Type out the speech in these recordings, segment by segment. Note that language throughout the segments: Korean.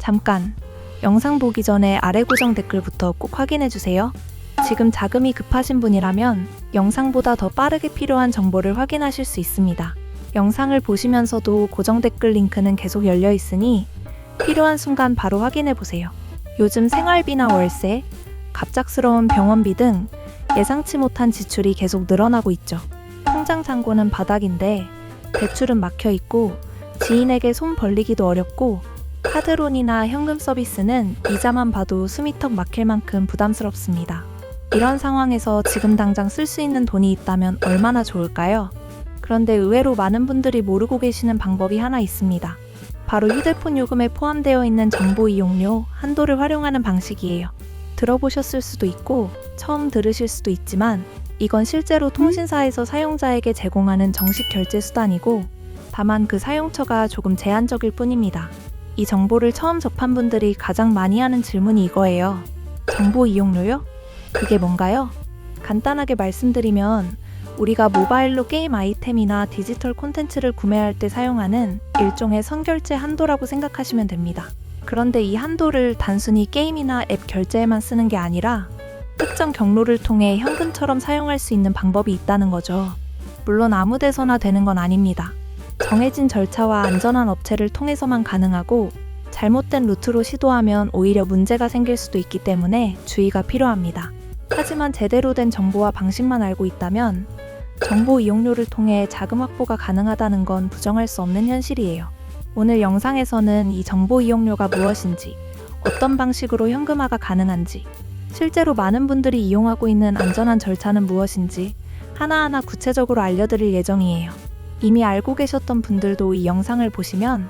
잠깐! 영상 보기 전에 아래 고정 댓글부터 꼭 확인해주세요. 지금 자금이 급하신 분이라면 영상보다 더 빠르게 필요한 정보를 확인하실 수 있습니다. 영상을 보시면서도 고정 댓글 링크는 계속 열려 있으니 필요한 순간 바로 확인해보세요. 요즘 생활비나 월세, 갑작스러운 병원비 등 예상치 못한 지출이 계속 늘어나고 있죠. 통장 잔고는 바닥인데 대출은 막혀있고 지인에게 손 벌리기도 어렵고 카드론이나 현금 서비스는 이자만 봐도 숨이 턱 막힐 만큼 부담스럽습니다. 이런 상황에서 지금 당장 쓸 수 있는 돈이 있다면 얼마나 좋을까요? 그런데 의외로 많은 분들이 모르고 계시는 방법이 하나 있습니다. 바로 휴대폰 요금에 포함되어 있는 정보 이용료 한도를 활용하는 방식이에요. 들어보셨을 수도 있고 처음 들으실 수도 있지만 이건 실제로 통신사에서 사용자에게 제공하는 정식 결제 수단이고 다만 그 사용처가 조금 제한적일 뿐입니다. 이 정보를 처음 접한 분들이 가장 많이 하는 질문이 이거예요. 정보 이용료요? 그게 뭔가요? 간단하게 말씀드리면 우리가 모바일로 게임 아이템이나 디지털 콘텐츠를 구매할 때 사용하는 일종의 선결제 한도라고 생각하시면 됩니다. 그런데 이 한도를 단순히 게임이나 앱 결제에만 쓰는 게 아니라 특정 경로를 통해 현금처럼 사용할 수 있는 방법이 있다는 거죠. 물론 아무 데서나 되는 건 아닙니다. 정해진 절차와 안전한 업체를 통해서만 가능하고 잘못된 루트로 시도하면 오히려 문제가 생길 수도 있기 때문에 주의가 필요합니다. 하지만 제대로 된 정보와 방식만 알고 있다면 정보 이용료를 통해 자금 확보가 가능하다는 건 부정할 수 없는 현실이에요. 오늘 영상에서는 이 정보 이용료가 무엇인지, 어떤 방식으로 현금화가 가능한지, 실제로 많은 분들이 이용하고 있는 안전한 절차는 무엇인지 하나하나 구체적으로 알려드릴 예정이에요. 이미 알고 계셨던 분들도 이 영상을 보시면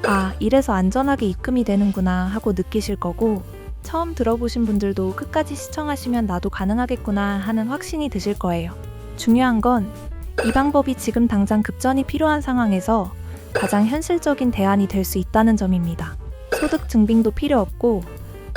아, 이래서 안전하게 입금이 되는구나 하고 느끼실 거고 처음 들어보신 분들도 끝까지 시청하시면 나도 가능하겠구나 하는 확신이 드실 거예요. 중요한 건 이 방법이 지금 당장 급전이 필요한 상황에서 가장 현실적인 대안이 될 수 있다는 점입니다. 소득 증빙도 필요 없고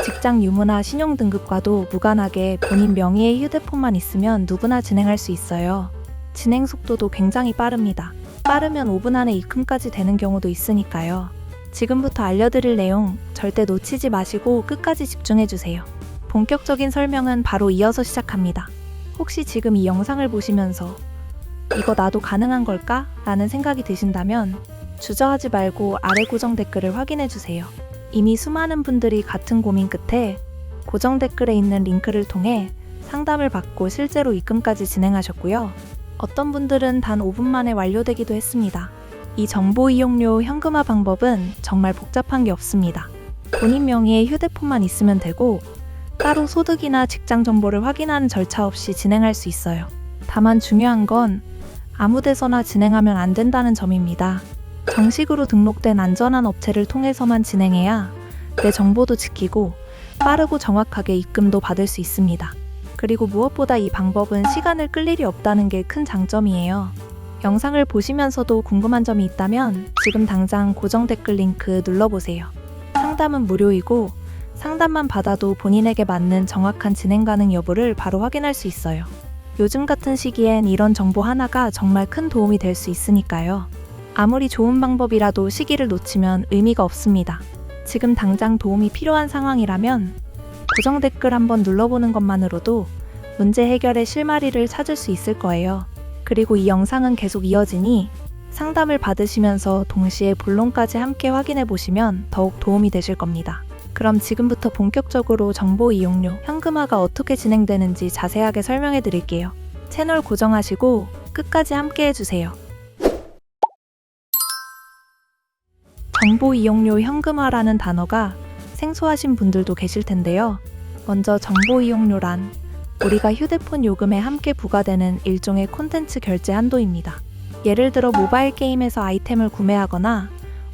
직장 유무나 신용 등급과도 무관하게 본인 명의의 휴대폰만 있으면 누구나 진행할 수 있어요. 진행 속도도 굉장히 빠릅니다. 빠르면 5분 안에 입금까지 되는 경우도 있으니까요. 지금부터 알려드릴 내용 절대 놓치지 마시고 끝까지 집중해주세요. 본격적인 설명은 바로 이어서 시작합니다. 혹시 지금 이 영상을 보시면서 이거 나도 가능한 걸까? 라는 생각이 드신다면 주저하지 말고 아래 고정 댓글을 확인해주세요. 이미 수많은 분들이 같은 고민 끝에 고정 댓글에 있는 링크를 통해 상담을 받고 실제로 입금까지 진행하셨고요. 어떤 분들은 단 5분 만에 완료되기도 했습니다. 이 정보 이용료 현금화 방법은 정말 복잡한 게 없습니다. 본인 명의의 휴대폰만 있으면 되고 따로 소득이나 직장 정보를 확인하는 절차 없이 진행할 수 있어요. 다만 중요한 건 아무 데서나 진행하면 안 된다는 점입니다. 정식으로 등록된 안전한 업체를 통해서만 진행해야 내 정보도 지키고 빠르고 정확하게 입금도 받을 수 있습니다. 그리고 무엇보다 이 방법은 시간을 끌 일이 없다는 게 큰 장점이에요. 영상을 보시면서도 궁금한 점이 있다면 지금 당장 고정 댓글 링크 눌러보세요. 상담은 무료이고 상담만 받아도 본인에게 맞는 정확한 진행 가능 여부를 바로 확인할 수 있어요. 요즘 같은 시기엔 이런 정보 하나가 정말 큰 도움이 될 수 있으니까요. 아무리 좋은 방법이라도 시기를 놓치면 의미가 없습니다. 지금 당장 도움이 필요한 상황이라면 고정 댓글 한번 눌러보는 것만으로도 문제 해결의 실마리를 찾을 수 있을 거예요. 그리고 이 영상은 계속 이어지니 상담을 받으시면서 동시에 본론까지 함께 확인해 보시면 더욱 도움이 되실 겁니다. 그럼 지금부터 본격적으로 정보 이용료, 현금화가 어떻게 진행되는지 자세하게 설명해 드릴게요. 채널 고정하시고 끝까지 함께 해주세요. 정보 이용료 현금화라는 단어가 생소하신 분들도 계실 텐데요. 먼저 정보 이용료란 우리가 휴대폰 요금에 함께 부과되는 일종의 콘텐츠 결제 한도입니다. 예를 들어 모바일 게임에서 아이템을 구매하거나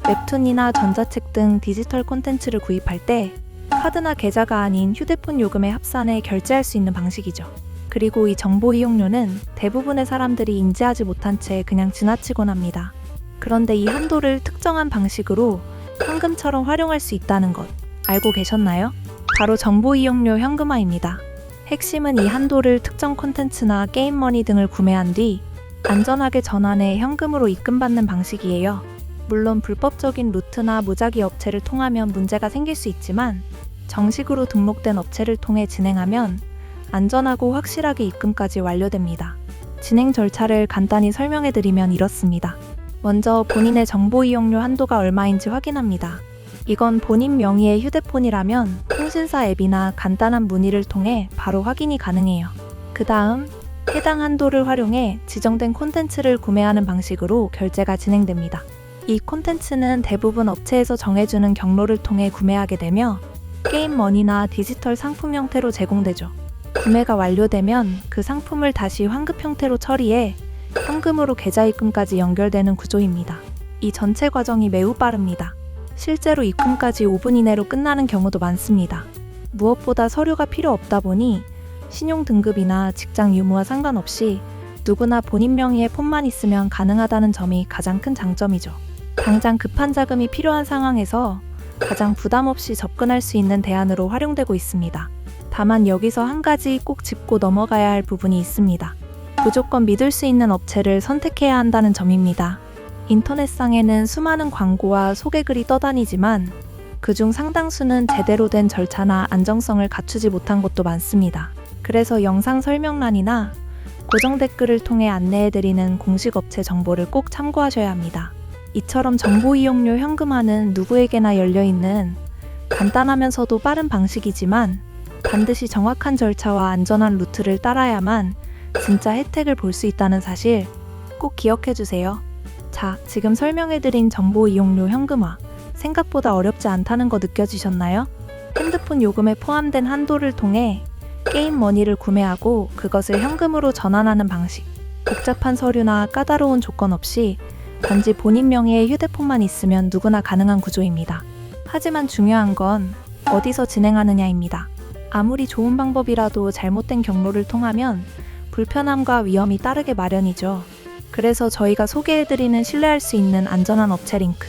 웹툰이나 전자책 등 디지털 콘텐츠를 구입할 때 카드나 계좌가 아닌 휴대폰 요금에 합산해 결제할 수 있는 방식이죠. 그리고 이 정보 이용료는 대부분의 사람들이 인지하지 못한 채 그냥 지나치곤 합니다. 그런데 이 한도를 특정한 방식으로 현금처럼 활용할 수 있다는 것 알고 계셨나요? 바로 정보 이용료 현금화입니다. 핵심은 이 한도를 특정 콘텐츠나 게임머니 등을 구매한 뒤 안전하게 전환해 현금으로 입금받는 방식이에요. 물론 불법적인 루트나 무작위 업체를 통하면 문제가 생길 수 있지만 정식으로 등록된 업체를 통해 진행하면 안전하고 확실하게 입금까지 완료됩니다. 진행 절차를 간단히 설명해드리면 이렇습니다. 먼저 본인의 정보 이용료 한도가 얼마인지 확인합니다. 이건 본인 명의의 휴대폰이라면 통신사 앱이나 간단한 문의를 통해 바로 확인이 가능해요. 그 다음 해당 한도를 활용해 지정된 콘텐츠를 구매하는 방식으로 결제가 진행됩니다. 이 콘텐츠는 대부분 업체에서 정해주는 경로를 통해 구매하게 되며 게임머니나 디지털 상품 형태로 제공되죠. 구매가 완료되면 그 상품을 다시 환급 형태로 처리해 현금으로 계좌 입금까지 연결되는 구조입니다. 이 전체 과정이 매우 빠릅니다. 실제로 입금까지 5분 이내로 끝나는 경우도 많습니다. 무엇보다 서류가 필요 없다 보니 신용 등급이나 직장 유무와 상관없이 누구나 본인 명의의 폰만 있으면 가능하다는 점이 가장 큰 장점이죠. 당장 급한 자금이 필요한 상황에서 가장 부담 없이 접근할 수 있는 대안으로 활용되고 있습니다. 다만 여기서 한 가지 꼭 짚고 넘어가야 할 부분이 있습니다. 무조건 믿을 수 있는 업체를 선택해야 한다는 점입니다. 인터넷상에는 수많은 광고와 소개글이 떠다니지만 그중 상당수는 제대로 된 절차나 안정성을 갖추지 못한 곳도 많습니다. 그래서 영상 설명란이나 고정 댓글을 통해 안내해드리는 공식 업체 정보를 꼭 참고하셔야 합니다. 이처럼 정보 이용료 현금화는 누구에게나 열려있는 간단하면서도 빠른 방식이지만 반드시 정확한 절차와 안전한 루트를 따라야만 진짜 혜택을 볼 수 있다는 사실 꼭 기억해주세요. 자, 지금 설명해드린 정보 이용료 현금화 생각보다 어렵지 않다는 거 느껴지셨나요? 핸드폰 요금에 포함된 한도를 통해 게임 머니를 구매하고 그것을 현금으로 전환하는 방식. 복잡한 서류나 까다로운 조건 없이 단지 본인 명의의 휴대폰만 있으면 누구나 가능한 구조입니다. 하지만 중요한 건 어디서 진행하느냐입니다. 아무리 좋은 방법이라도 잘못된 경로를 통하면 불편함과 위험이 따르게 마련이죠. 그래서 저희가 소개해드리는 신뢰할 수 있는 안전한 업체 링크,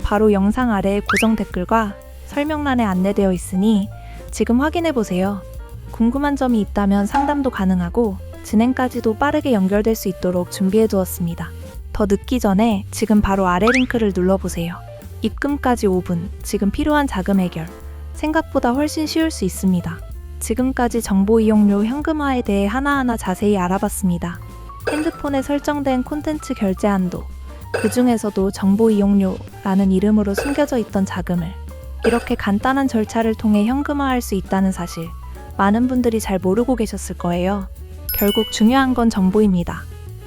바로 영상 아래 고정 댓글과 설명란에 안내되어 있으니 지금 확인해보세요. 궁금한 점이 있다면 상담도 가능하고 진행까지도 빠르게 연결될 수 있도록 준비해두었습니다. 더 늦기 전에 지금 바로 아래 링크를 눌러보세요. 입금까지 5분, 지금 필요한 자금 해결. 생각보다 훨씬 쉬울 수 있습니다. 지금까지 정보 이용료 현금화에 대해 하나하나 자세히 알아봤습니다. 핸드폰에 설정된 콘텐츠 결제 한도, 그 중에서도 정보 이용료라는 이름으로 숨겨져 있던 자금을 이렇게 간단한 절차를 통해 현금화할 수 있다는 사실, 많은 분들이 잘 모르고 계셨을 거예요. 결국 중요한 건 정보입니다.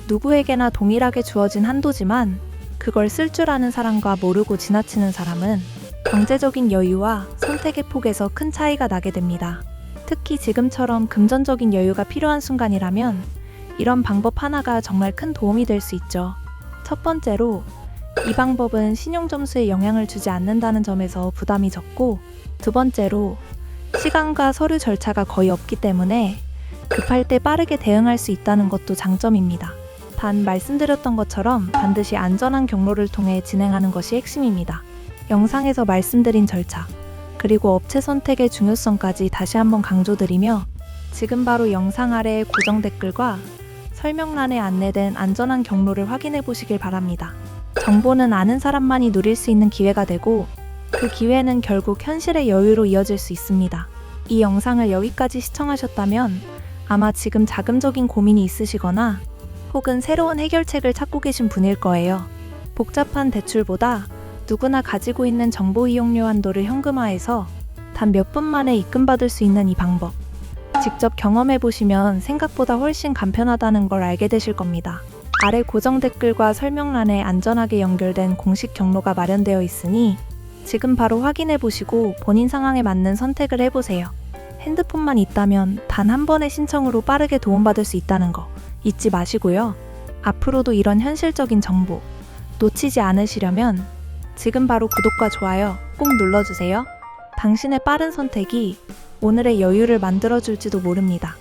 누구에게나 동일하게 주어진 한도지만 그걸 쓸 줄 아는 사람과 모르고 지나치는 사람은 경제적인 여유와 선택의 폭에서 큰 차이가 나게 됩니다. 특히 지금처럼 금전적인 여유가 필요한 순간이라면 이런 방법 하나가 정말 큰 도움이 될 수 있죠. 첫 번째로, 이 방법은 신용 점수에 영향을 주지 않는다는 점에서 부담이 적고, 두 번째로, 시간과 서류 절차가 거의 없기 때문에 급할 때 빠르게 대응할 수 있다는 것도 장점입니다. 단 말씀드렸던 것처럼 반드시 안전한 경로를 통해 진행하는 것이 핵심입니다. 영상에서 말씀드린 절차, 그리고 업체 선택의 중요성까지 다시 한번 강조드리며 지금 바로 영상 아래 고정 댓글과 설명란에 안내된 안전한 경로를 확인해 보시길 바랍니다. 정보는 아는 사람만이 누릴 수 있는 기회가 되고 그 기회는 결국 현실의 여유로 이어질 수 있습니다. 이 영상을 여기까지 시청하셨다면 아마 지금 자금적인 고민이 있으시거나 혹은 새로운 해결책을 찾고 계신 분일 거예요. 복잡한 대출보다 누구나 가지고 있는 정보 이용료 한도를 현금화해서 단 몇 분 만에 입금받을 수 있는 이 방법. 직접 경험해보시면 생각보다 훨씬 간편하다는 걸 알게 되실 겁니다. 아래 고정 댓글과 설명란에 안전하게 연결된 공식 경로가 마련되어 있으니 지금 바로 확인해보시고 본인 상황에 맞는 선택을 해보세요. 핸드폰만 있다면 단 한 번의 신청으로 빠르게 도움받을 수 있다는 거 잊지 마시고요. 앞으로도 이런 현실적인 정보 놓치지 않으시려면 지금 바로 구독과 좋아요 꼭 눌러주세요. 당신의 빠른 선택이 오늘의 여유를 만들어줄지도 모릅니다.